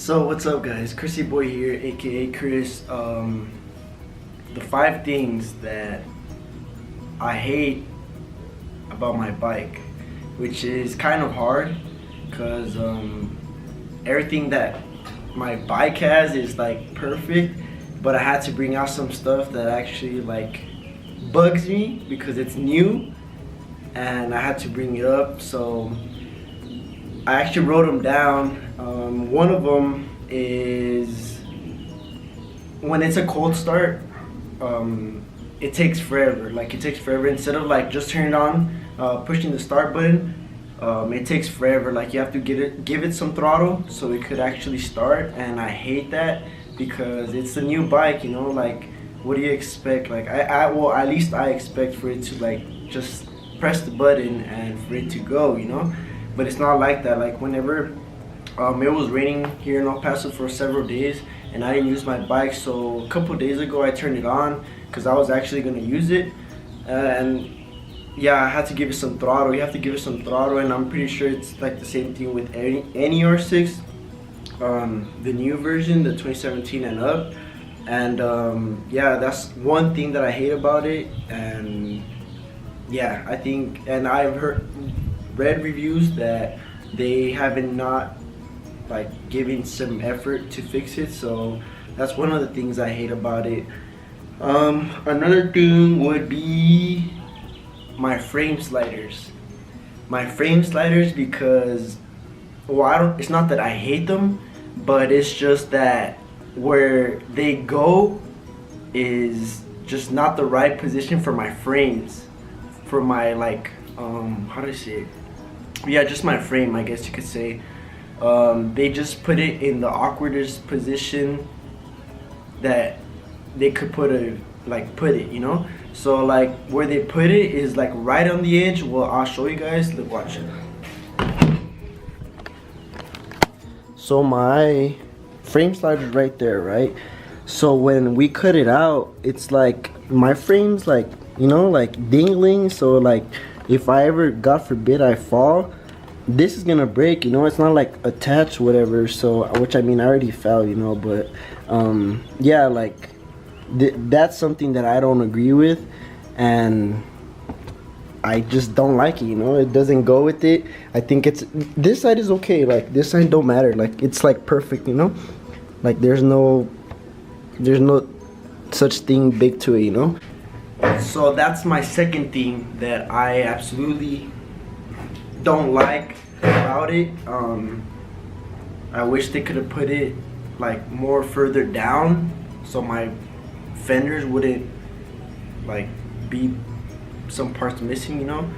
So what's up, guys? Chrissy Boy here, aka Chris. The 5 things that I hate about my bike, which is kind of hard, cause everything that my bike has is like perfect, but I had to bring out some stuff that actually like bugs me because it's new, and I had to bring it up. So I actually wrote them down. One of them is when it's a cold start, it takes forever. Like it takes forever. Instead of like just turning it on, pushing the start button, it takes forever. Like you have to give it some throttle so it could actually start. And I hate that because it's a new bike. You know, like what do you expect? Like well, at least I expect for it to like just press the button and for it to go. You know. But it's not like that. Like whenever it was raining here in El Paso for several days and I didn't use my bike, so a couple days ago I turned it on because I was actually going to use it, and yeah, I had to give it some throttle. You have to give it some throttle, and I'm pretty sure it's like the same thing with any R6, the new version, the 2017 and up. And yeah, that's one thing that I hate about it. And yeah, I think, and I've read reviews that they haven't not like giving some effort to fix it, so that's one of the things I hate about it. Another thing would be my frame sliders. Because, well, it's not that I hate them, but it's just that where they go is just not the right position for my frames, for my like how do I say it? Yeah, just my frame, I guess you could say. They just put it in the awkwardest position that they could put it, you know? So like where they put it is like right on the edge. Well, I'll show you guys. Look, watch it. So my frame slider is right there, right? So when we cut it out, it's like my frame's like, you know, like dingling. So like if I ever, God forbid, I fall, this is gonna break, you know. It's not like attached, whatever. So, which I mean, I already fell, you know. But yeah, like that's something that I don't agree with, and I just don't like it, you know. It doesn't go with it. I think it's, this side is okay. Like this side don't matter. Like it's like perfect, you know. Like there's no such thing big to it, you know. So that's my second thing that I absolutely don't like about it. I wish they could have put it like more further down so my fenders wouldn't like be some parts missing, you know.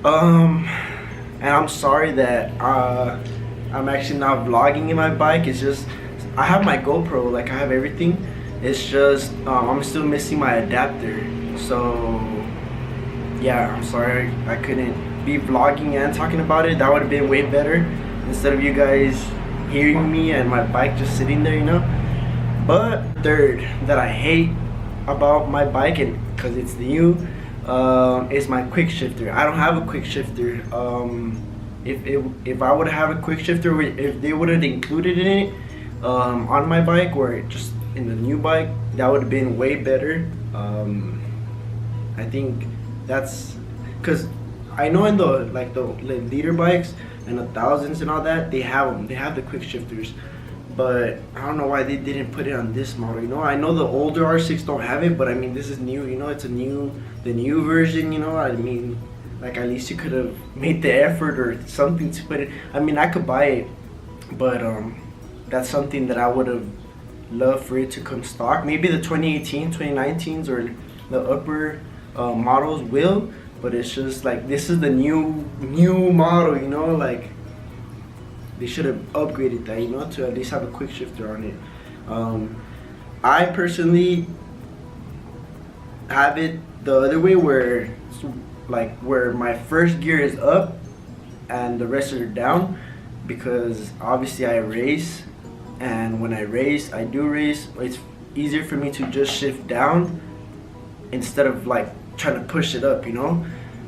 And I'm sorry that I'm actually not vlogging in my bike. It's just I have my GoPro, like I have everything. It's just I'm still missing my adapter. So yeah, I'm sorry I couldn't be vlogging and talking about it. That would have been way better instead of you guys hearing me and my bike just sitting there, you know. But third that I hate about my bike, and because it's new, is my quick shifter. I don't have a quick shifter. If I would have a quick shifter, if they would have included it on my bike or just in the new bike, that would have been way better. I think that's because I know in the like the leader bikes and the thousands and all that, they have them. They have the quick shifters, but I don't know why they didn't put it on this model. You know, I know the older R6 don't have it, but I mean this is new. You know, it's the new version. You know, I mean, like at least you could have made the effort or something to put it. I mean, I could buy it, but that's something that I would have loved for it to come stock. Maybe the 2018, 2019s or the upper models will. But it's just like this is the new model, you know. Like they should have upgraded that, you know, to at least have a quick shifter on it. I personally have it the other way, where like where my first gear is up and the rest are down, because obviously I race, and when I race, it's easier for me to just shift down instead of like trying to push it up, you know.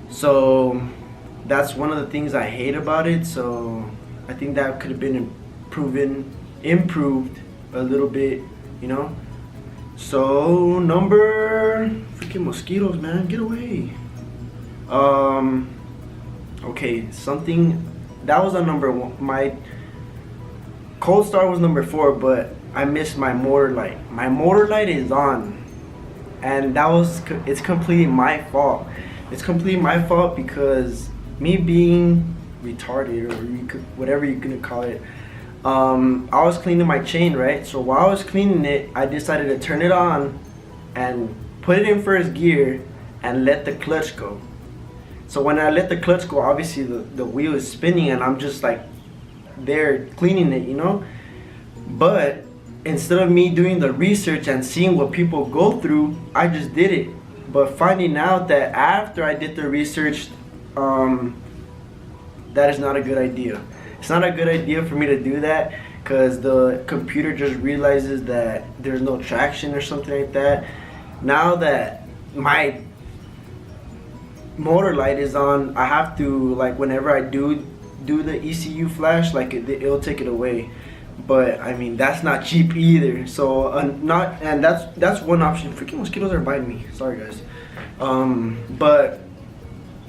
So that's one of the things I hate about it. So I think that could have been proven improved a little bit, you know. So number, freaking mosquitoes, man, get away. Okay, something that was on number one. My cold start was number 4, but I missed my motor light. My motor light is on, and it's completely my fault. It's completely my fault because me being retarded, or whatever you're gonna call it, I was cleaning my chain, right? So while I was cleaning it, I decided to turn it on and put it in first gear and let the clutch go. So when I let the clutch go, obviously the wheel is spinning and I'm just like there cleaning it, you know? But instead of me doing the research and seeing what people go through, I just did it. But finding out that after I did the research, that is not a good idea. It's not a good idea for me to do that because the computer just realizes that there's no traction or something like that. Now that my motor light is on, I have to, like, whenever I do the ECU flash, like it'll take it away. But I mean, that's not cheap either. So that's one option. Freaking mosquitoes are biting me. Sorry guys. But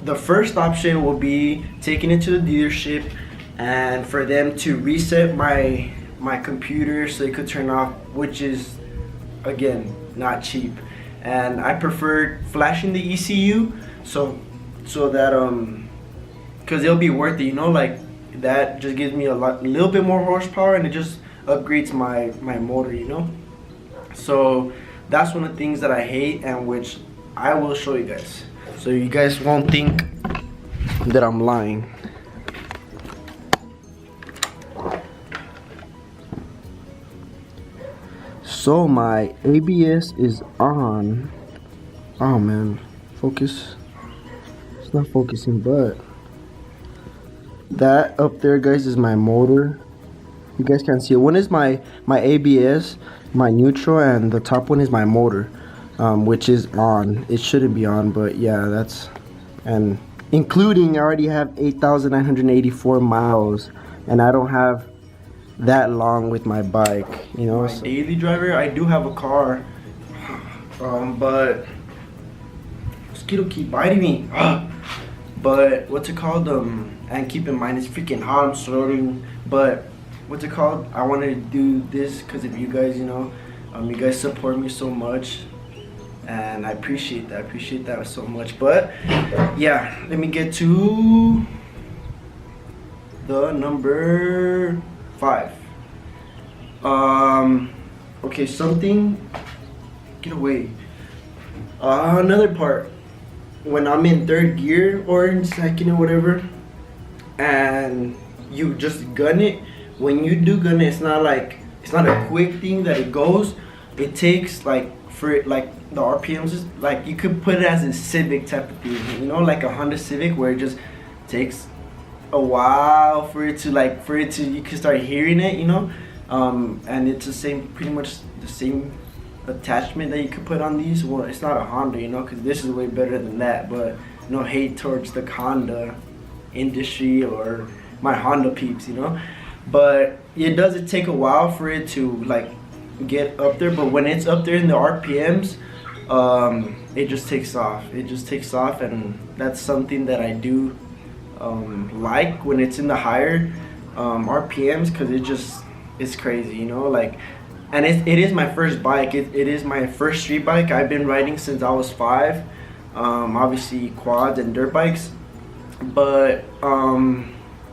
the first option will be taking it to the dealership and for them to reset my computer so it could turn off, which is again not cheap. And I preferred flashing the ECU so that because it'll be worth it, you know, like that just gives me a little bit more horsepower and it just upgrades my motor, you know. So that's one of the things that I hate, and which I will show you guys so you guys won't think that I'm lying. So my ABS is on. Oh man, focus. It's not focusing, but that up there, guys, is my motor. You guys can't see it. One is my ABS, my neutral, and the top one is my motor, which is on. It shouldn't be on, but yeah, that's, and including I already have 8,984 miles, and I don't have that long with my bike, you know. My daily driver, I do have a car, but mosquito keep biting me. But what's it called? And keep in mind, it's freaking hot. I'm sweating. But what's it called? I wanted to do this because of you guys, you know. You guys support me so much, and I appreciate that. I appreciate that so much. But yeah, let me get to the number 5. Okay, something. Get away. Another part. When I'm in 3rd gear or in 2nd or whatever, and you just gun it. When you do gun it, it's not a quick thing that it goes. It takes like for it, like the RPMs is like, you could put it as a Civic type of thing, you know, like a Honda Civic, where it just takes a while for it to you can start hearing it, you know. And it's the same, pretty much the same attachment that you could put on these. Well, it's not a Honda, you know, because this is way better than that, but no hate towards the Honda industry or my Honda peeps, you know. But it does take a while for it to like get up there, but when it's up there in the RPMs, it just takes off. It just takes off, and that's something that I do like when it's in the higher RPMs, because it's crazy, you know. Like, and it is my first bike. It is my first street bike. I've been riding since I was 5. Obviously quads and dirt bikes, but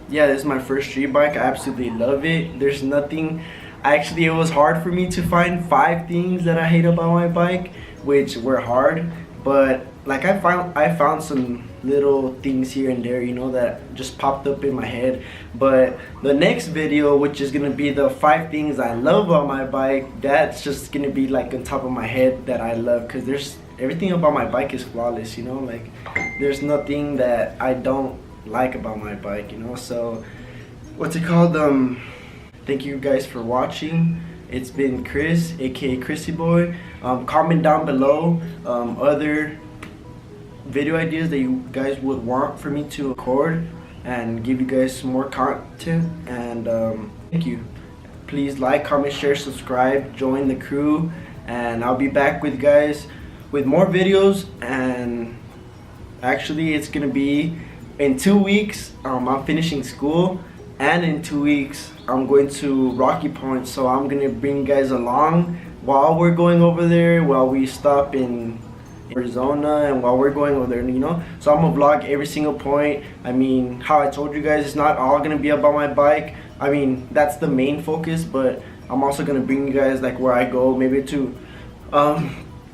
yeah, this is my first street bike. I absolutely love it. There's nothing, actually it was hard for me to find 5 things that I hate about my bike, which were hard, but like I found some little things here and there, you know, that just popped up in my head. But the next video, which is gonna be the 5 things I love about my bike, that's just gonna be like on top of my head that I love, because there's everything about my bike is flawless, you know. Like, there's nothing that I don't like about my bike, you know. So what's it called, thank you guys for watching. It's been Chris, aka Chrissy Boy. Comment down below other video ideas that you guys would want for me to record and give you guys some more content, and thank you. please like, comment, share, subscribe, join the crew, and I'll be back with you guys with more videos. And actually it's gonna be in 2 weeks. I'm finishing school, and in 2 weeks I'm going to Rocky Point, so I'm gonna bring you guys along while we're going over there, while we stop in Arizona, and while we're going over there, you know. So I'm gonna vlog every single point. I mean, how I told you guys, it's not all gonna be about my bike. I mean, that's the main focus, but I'm also gonna bring you guys like where I go, maybe to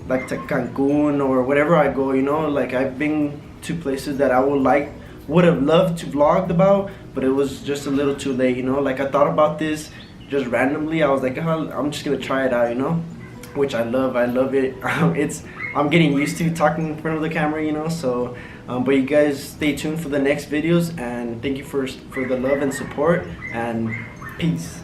like to Cancun or whatever I go, you know. Like, I've been to places that I would have loved to vlog about, but it was just a little too late, you know. Like, I thought about this just randomly. I was like, oh, I'm just gonna try it out, you know, which I love it. I'm getting used to talking in front of the camera, you know. So but you guys stay tuned for the next videos, and thank you for the love and support, and peace.